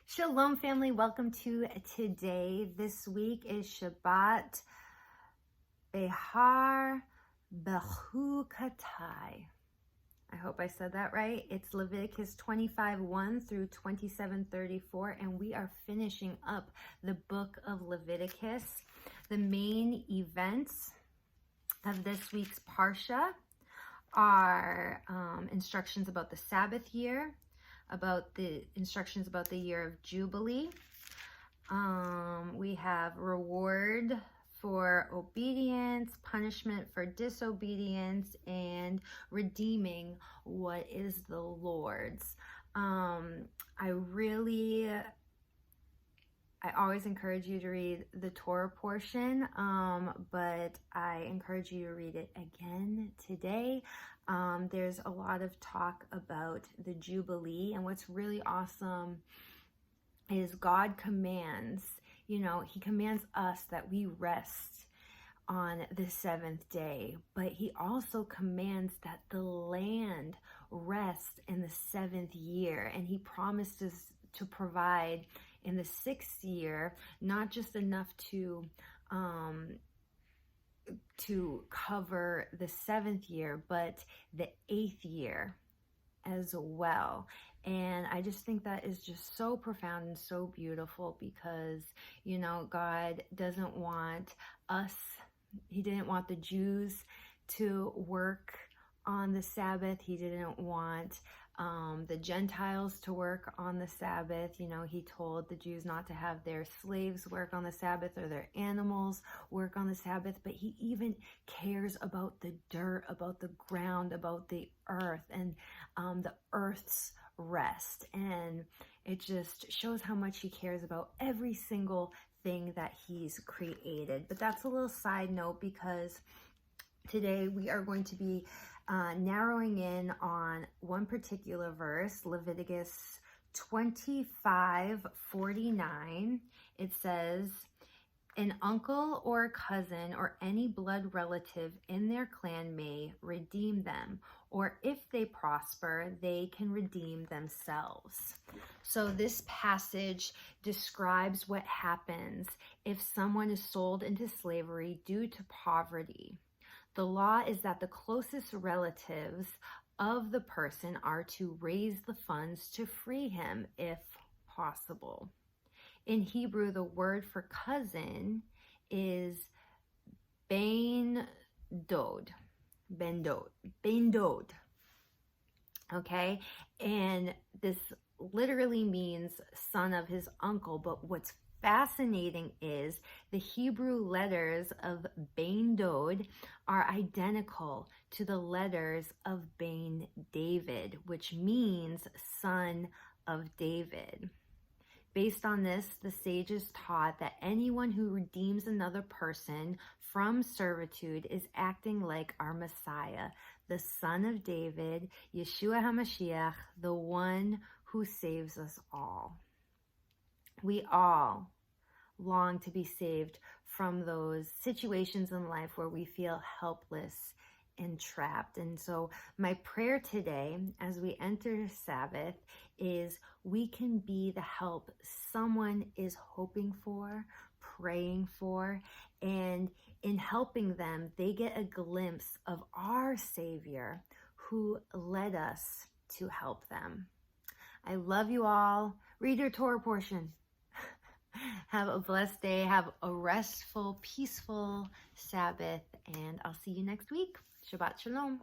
Shalom family, welcome to today. This week is Shabbat Behar-Bechukotai. I hope I said that right. It's Leviticus 25:1 through 27:34, and we are finishing up the book of Leviticus. The main events of this week's Parsha are instructions about the Sabbath year, about the instructions about the year of Jubilee. We have reward for obedience, punishment for disobedience, and redeeming what is the Lord's. I always encourage you to read the Torah portion, but I encourage you to read it again today. There's a lot of talk about the Jubilee, and what's really awesome is God commands, He commands us that we rest on the seventh day, but He also commands that the land rest in the seventh year, and He promises to provide in the sixth year, not just enough to cover the seventh year, but the eighth year as well. And I just think that is just so profound and so beautiful because, God doesn't want us, He didn't want the Jews to work on the Sabbath. He didn't want the Gentiles to work on the Sabbath. He told the Jews not to have their slaves work on the Sabbath or their animals work on the Sabbath, but He even cares about the dirt, about the ground, about the earth, and the earth's rest. And it just shows how much He cares about every single thing that He's created. But that's a little side note, because today we are going to be narrowing in on one particular verse, Leviticus 25:49. It says, "An uncle or a cousin or any blood relative in their clan may redeem them, or if they prosper, they can redeem themselves." So this passage describes what happens if someone is sold into slavery due to poverty. The law is that the closest relatives of the person are to raise the funds to free him if possible. In Hebrew, the word for cousin is ben dod. Okay? And this literally means son of his uncle, but what's fascinating is the Hebrew letters of Ben Dod are identical to the letters of Ben David, which means son of David. Based on this, the sages taught that anyone who redeems another person from servitude is acting like our Messiah, the son of David, Yeshua HaMashiach, the one who saves us all. We all long to be saved from those situations in life where we feel helpless and trapped. And so my prayer today, as we enter Sabbath, is we can be the help someone is hoping for, praying for, and in helping them, they get a glimpse of our Savior who led us to help them. I love you all. Read your Torah portion. Have a blessed day. Have a restful, peaceful Sabbath, and I'll see you next week. Shabbat Shalom.